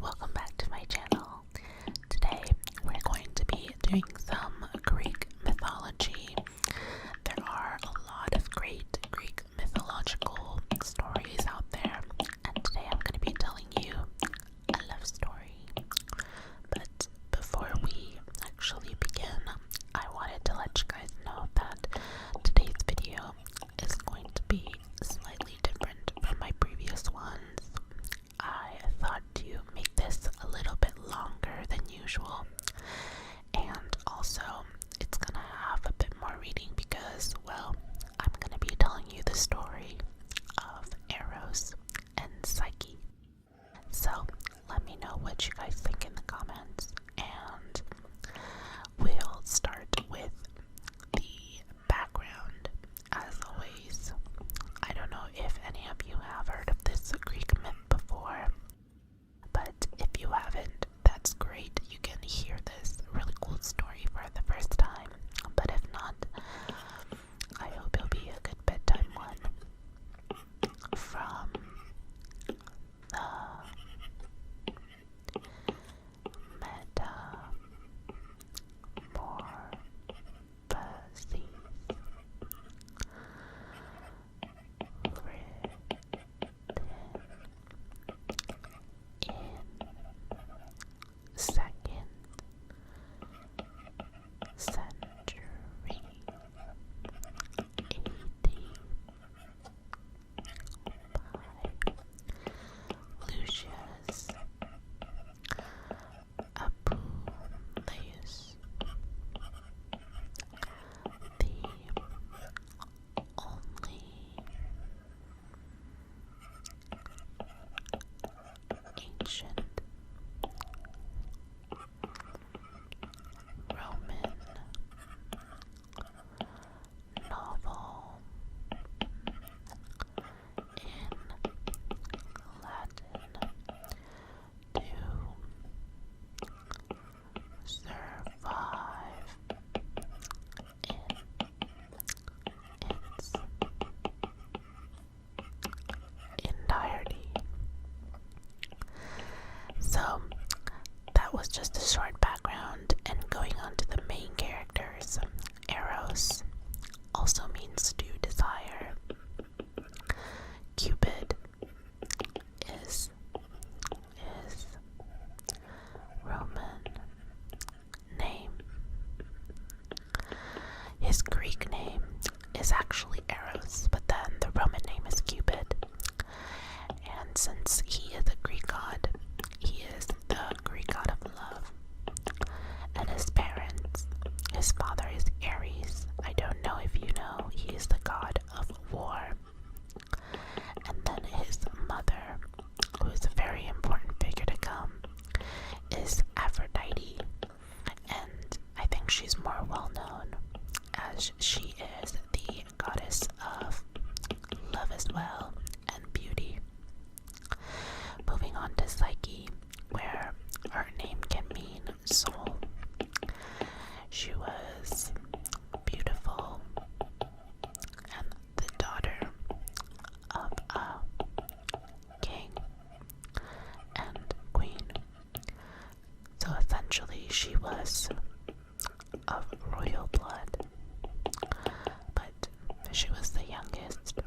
welcome back to my channel. Today we're going to be doing some Greek mythology. There are a lot of great Greek mythological stories out there, and today I'm going to be telling you a love story. But before we actually begin, I wanted to let you guys know that today's video is going to be slightly different from my previous ones. I thought to make this a little bit longer than usual, and also it's gonna have a bit more reading because, well, I'm gonna be telling you the story of Eros and Psyche. So let me know what you guys think in the comments, and we'll start with the background. As always, I don't know if any of you have heard of this Greek myth before, but if you haven't, that's great. You can hear this really cool story for the first time. But if not, I hope it'll be a good bedtime one. From the Metamorphoses in 2nd century AD by Lucius Apuleius, the only ancient Roman novel in Latin to survive in its entirety. So that was just a short background, and going on to the main characters. Eros also means to desire. Cupid is his Roman name. His Greek name is actually Eros, but then the Roman name is Cupid. And since he is a Greek god, he is the Greek god of love. And his parents, his father is Ares. I don't know if you know, he is the god of war. And then his mother, who is a very important figure to come, is Aphrodite. And I think she's more well known as she is the goddess of love as well and beauty. Moving on to Psyche, where her name can mean soul. She was beautiful and the daughter of a king and queen. So essentially she was of royal blood, but she was the youngest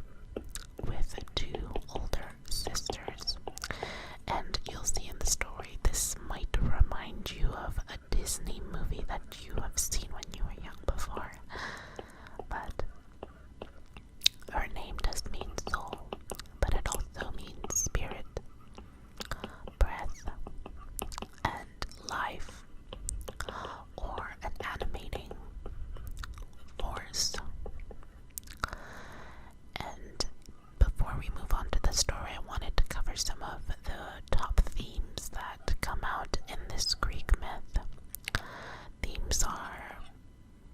with two older sisters. And you'll see in the story, this might remind you of a Disney movie that you have seen when you were young before. But her name does mean soul, but it also means spirit, breath, and life, or an animating force. And before we move on to the story, I wanted to cover some of the top themes that come out in this Greek myth. Themes are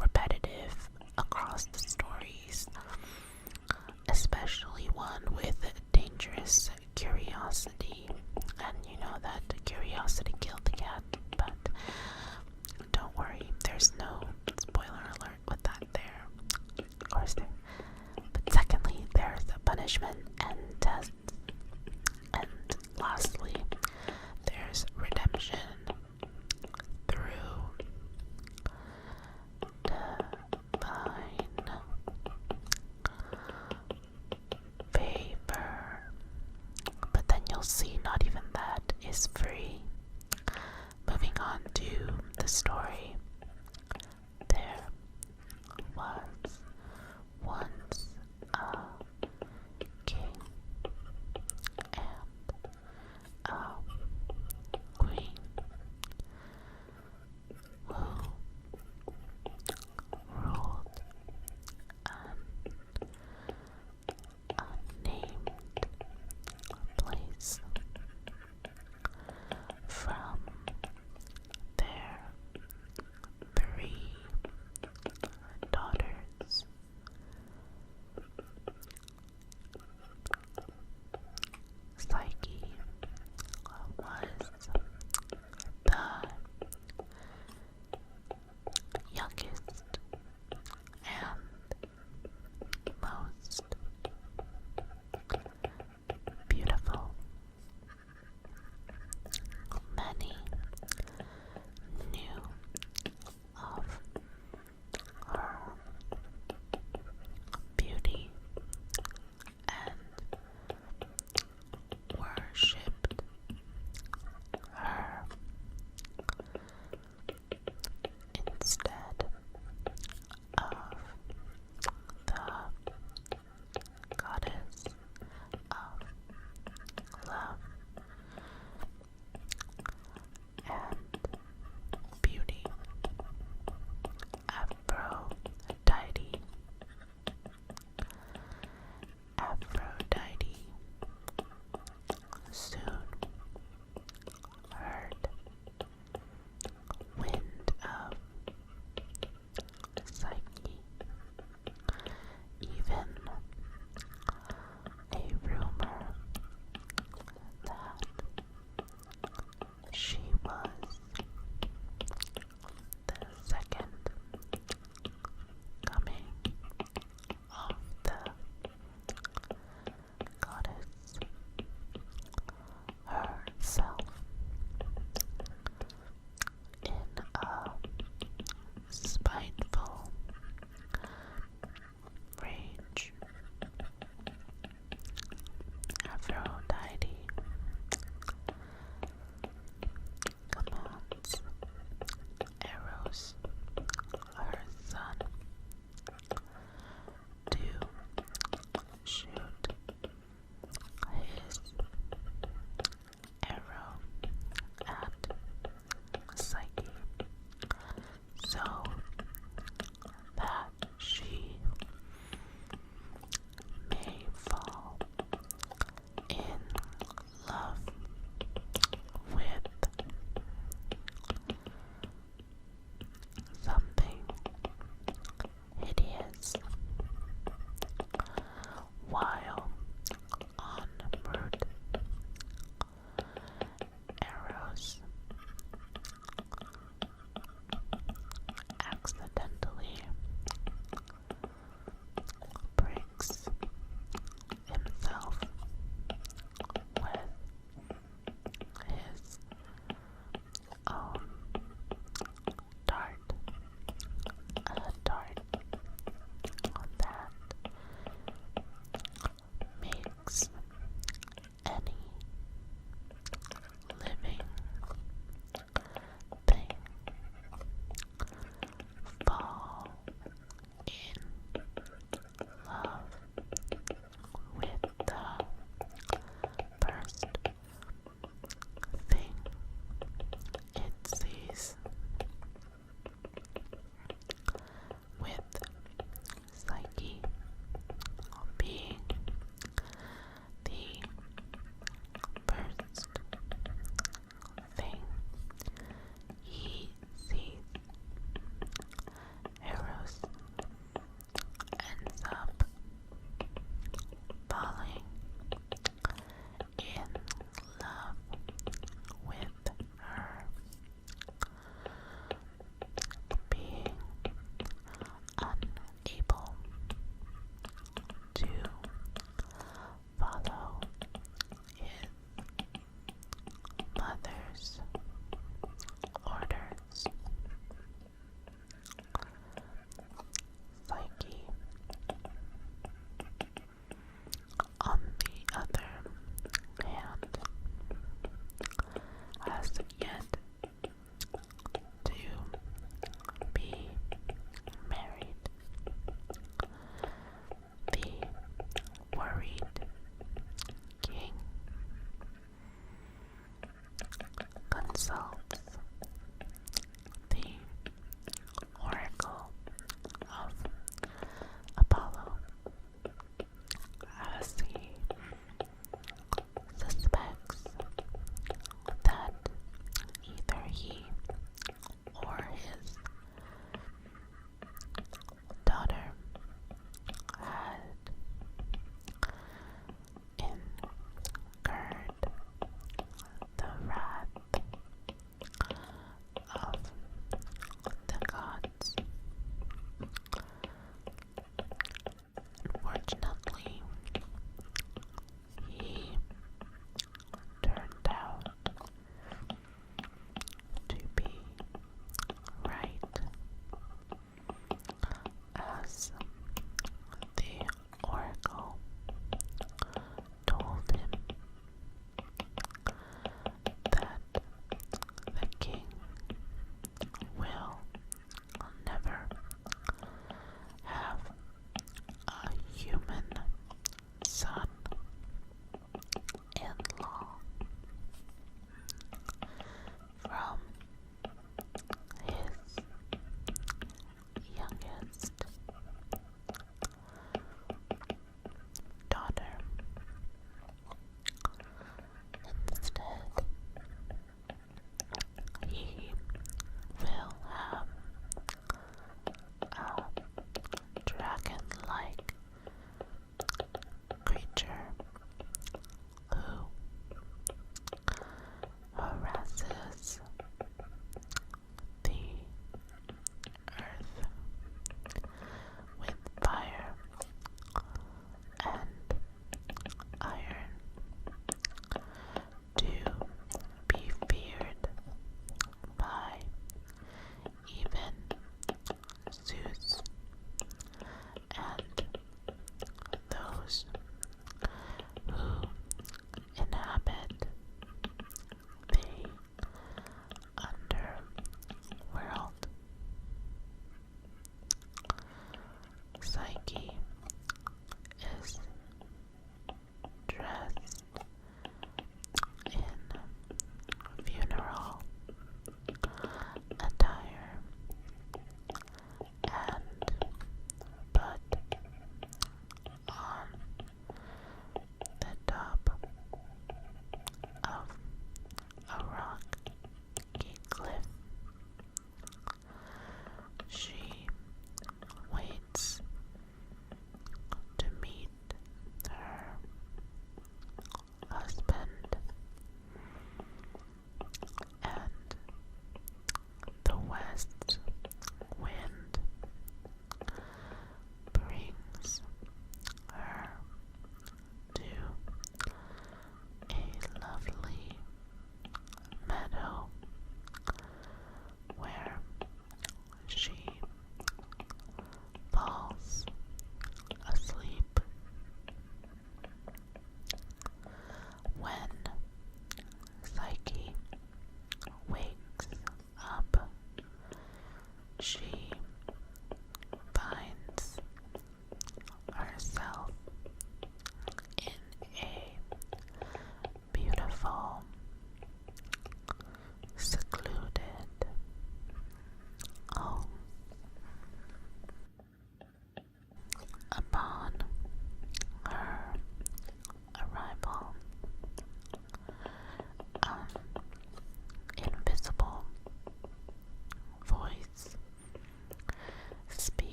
repetitive across the stories, especially one with dangerous curiosity. And you know that curiosity killed the cat, but don't worry, there's no spoiler alert with that there. Of course there. But secondly, there's a punishment and tests. And lastly, there's is free. Moving on to the story. There was once a king and a queen who ruled an unnamed place. From their 3 daughters, consults the oracle of Apollo as he suspects that either he or his daughter had incurred the wrath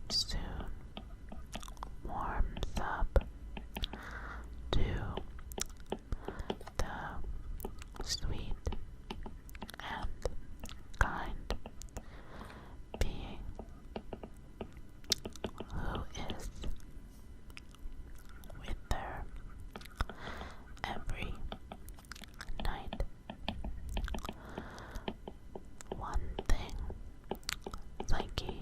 soon warms up to the sweet and kind being who is with her every night. One thing Psyche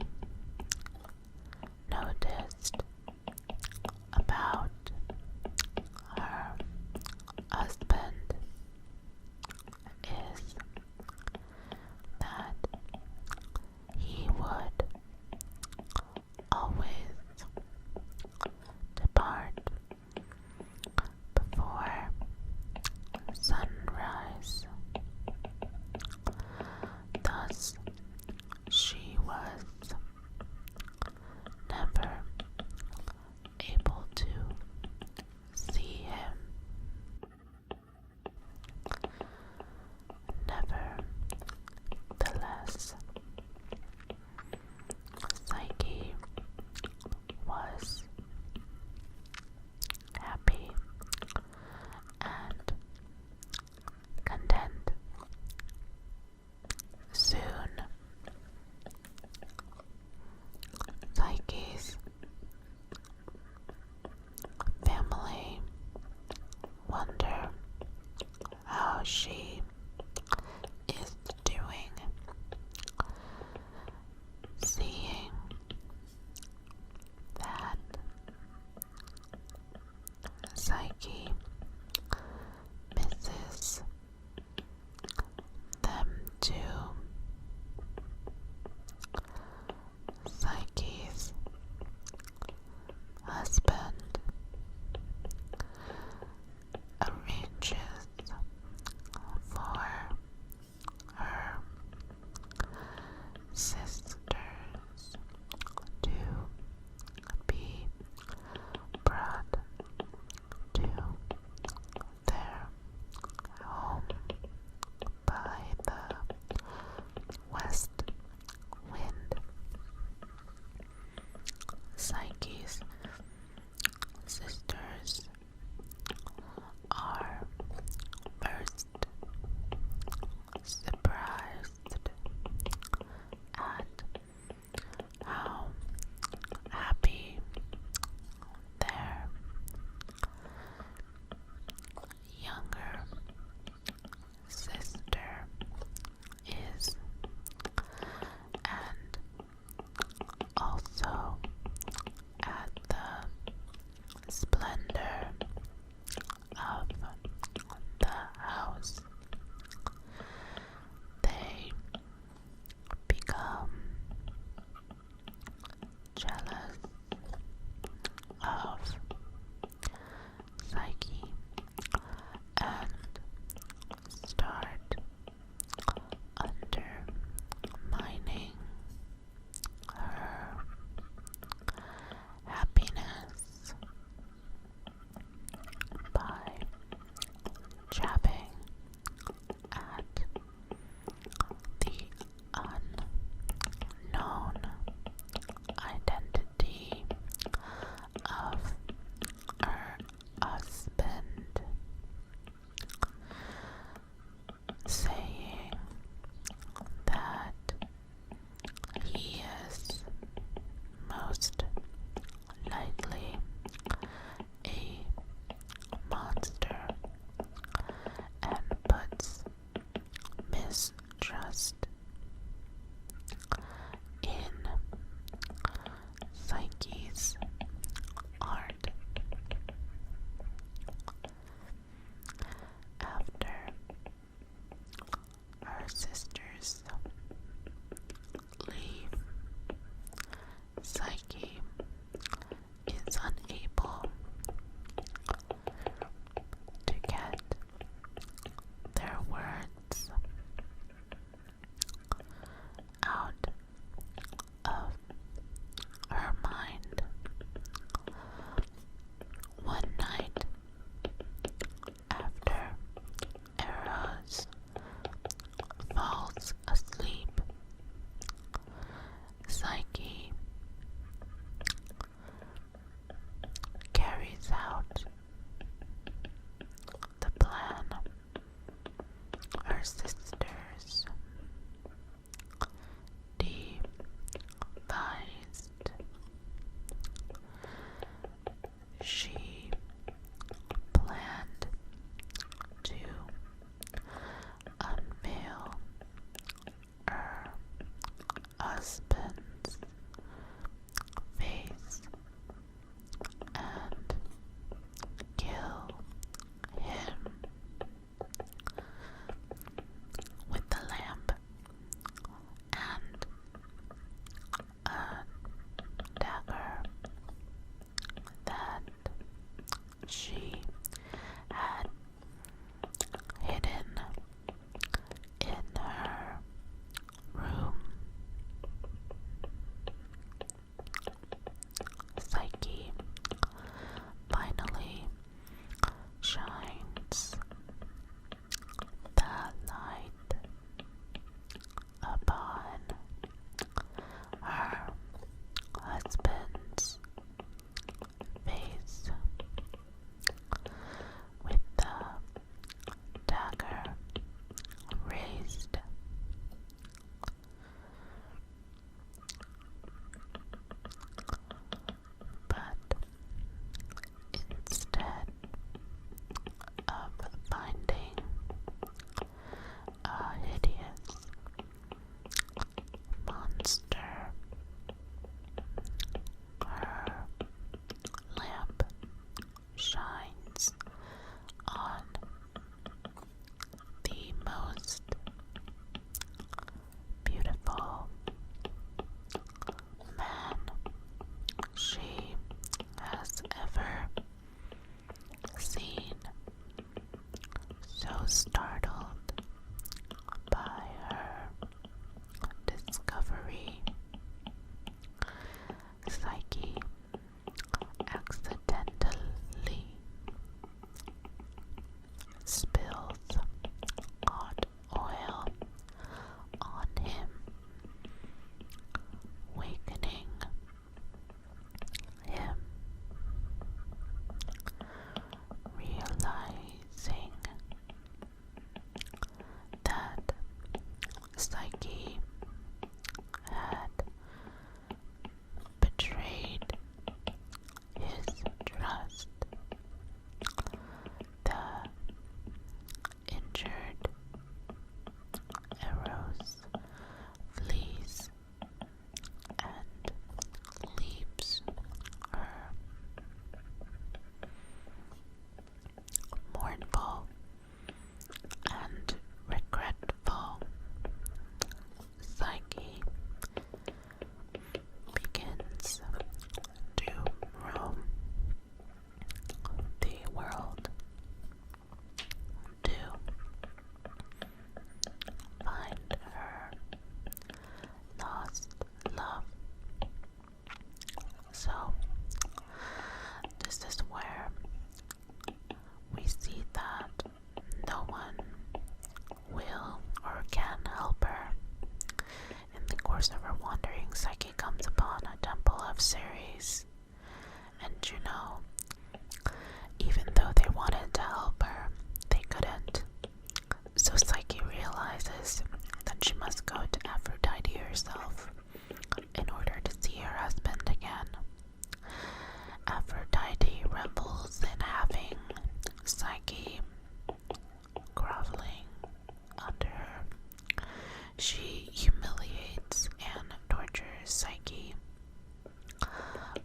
Psyche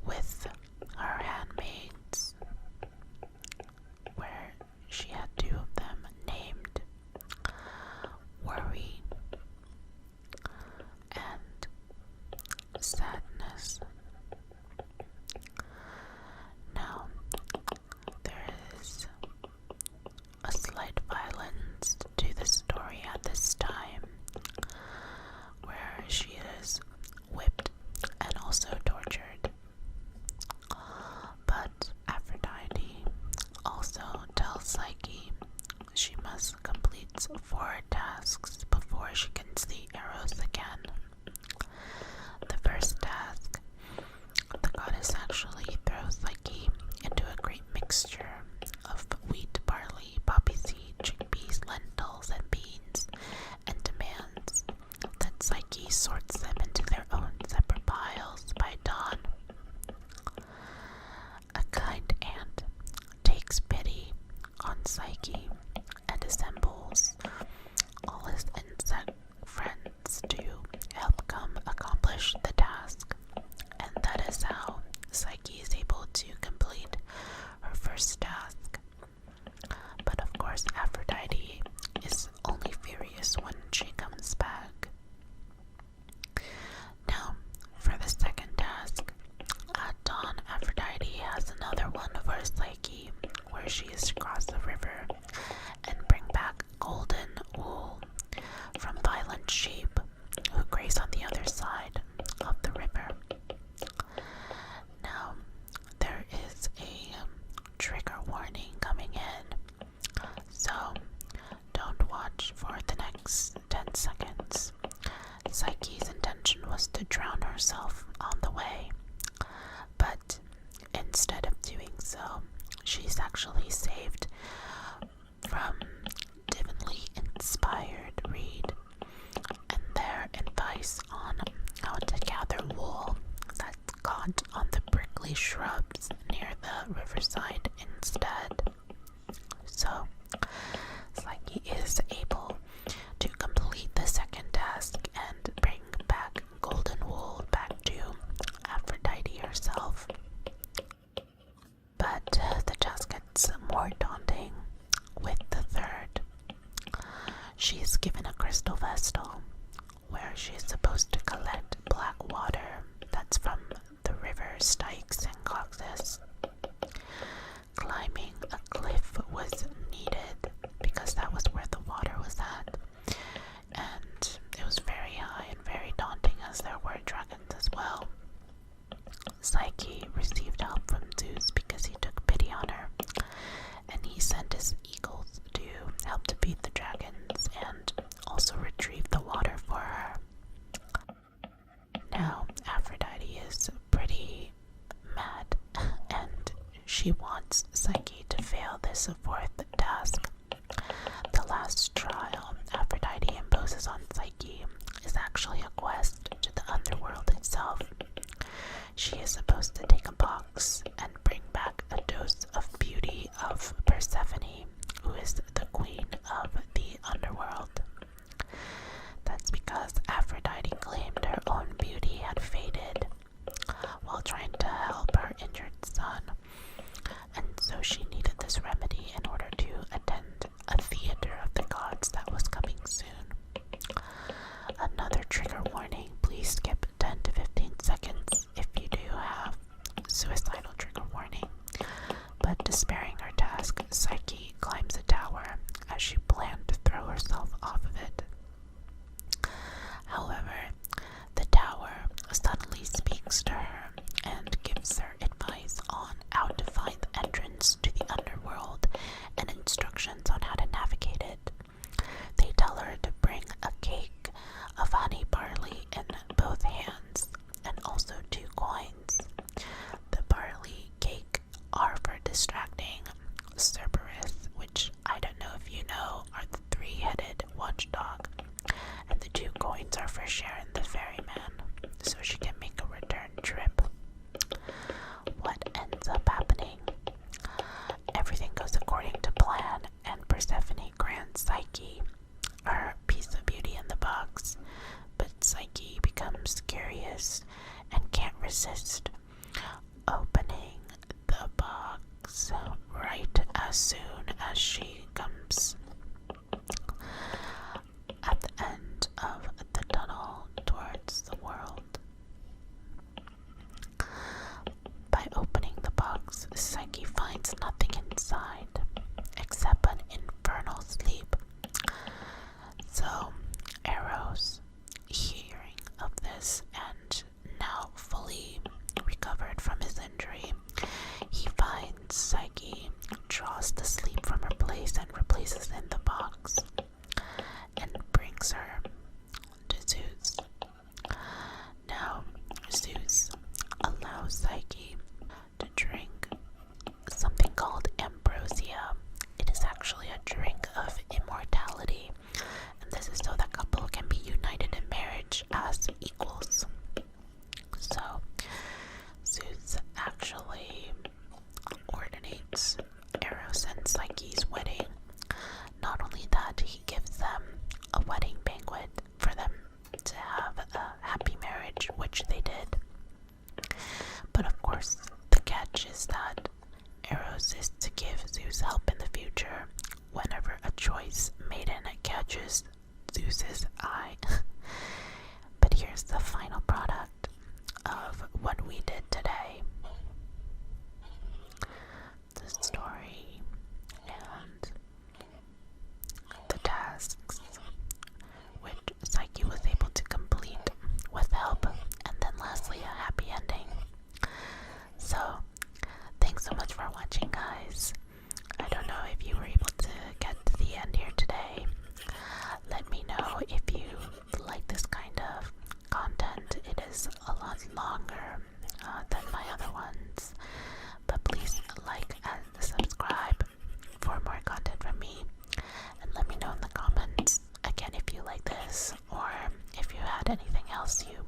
with her handmaids, where she had two of them named Worry and Sadness. Now, there is a slight violence to the story at this time, where she is whipped and also tortured. But Aphrodite also tells Psyche she must complete 4 tasks before she can see Eros again. The first task, the goddess actually throws Psyche into a great mixture of wheat, barley, poppy seed, chickpeas, lentils, and beans, and demands that Psyche sorts them into their own separate piles by dawn. A kind aunt takes pity on Psyche and assembles all his insect friends to help come accomplish the task, and that is how Psyche is able to complete her first task. But of course, Aphrodite is only furious when she comes back. Now, for the second task, at dawn, Aphrodite has another one for Psyche, where she is to cross the river and bring back golden wool from violent sheep who graze on the other side of the river. Now, there is a trigger warning coming in, so don't watch for the next 10 seconds. Psyche's intention was to drown herself on the way, but instead of doing so, she's actually saved from divinely inspired reed and their advice on how to gather wool that's caught on the prickly shrubs near the riverside instead. So, Psyche is able to complete the second task and bring back golden wool back to Aphrodite herself. But the task gets more daunting with the third. She is given a crystal vessel where she is supposed to collect black water that's from the river Styx and Caucasus. Climbing a cliff was needed because that was where the water was at, and it was very high and very daunting as there were dragons as well. Psyche received help from Zeus because he took pity on her, and he sent his eagles to help defeat the dragons and also retrieve the water for her. Now, Aphrodite is pretty mad, and she wants Psyche to fail this fourth task. The last trial Aphrodite imposes on Psyche is actually a quest to the underworld itself. She is supposed to take a box and bring back a dose of beauty of Persephone, who is the queen of the underworld. That's because Aphrodite claimed her own beauty had faded while trying to help her injured son, and so she needed this remedy in order to attend a theater of the gods that was coming soon. Another trigger warning, please skip 10 to 15 seconds resist opening the box right as soon as she comes at the end of the tunnel towards the world. By opening the box, Psyche finds nothing inside except an infernal sleep. So, Eros, hearing of this and now fully recovered from his injury, he finds Psyche, draws the sleep from her place and replaces it in the box, and brings her to Zeus. Now, Zeus allows Psyche to drink something called ambrosia. It is actually a drink of immortality, and this is so that couple can be united in marriage as equals. So, Zeus actually ordinates Eros and Psyche's wedding. Not only that, he gives them a wedding banquet for them to have a happy marriage, which they did. But of course, the catch is that Eros is to give Zeus help in the future whenever a choice maiden catches Zeus's eye. But here's the final product of what we did today. The story and the tasks which Psyche was able to complete with help, and then lastly a happy ending. So, thanks so much for watching, guys. I don't know if you were able to get to the end here today. Let me know if you like this kind of content. It is a lot longer than my other ones, but please like and subscribe for more content from me, and let me know in the comments again if you like this or if you had anything else you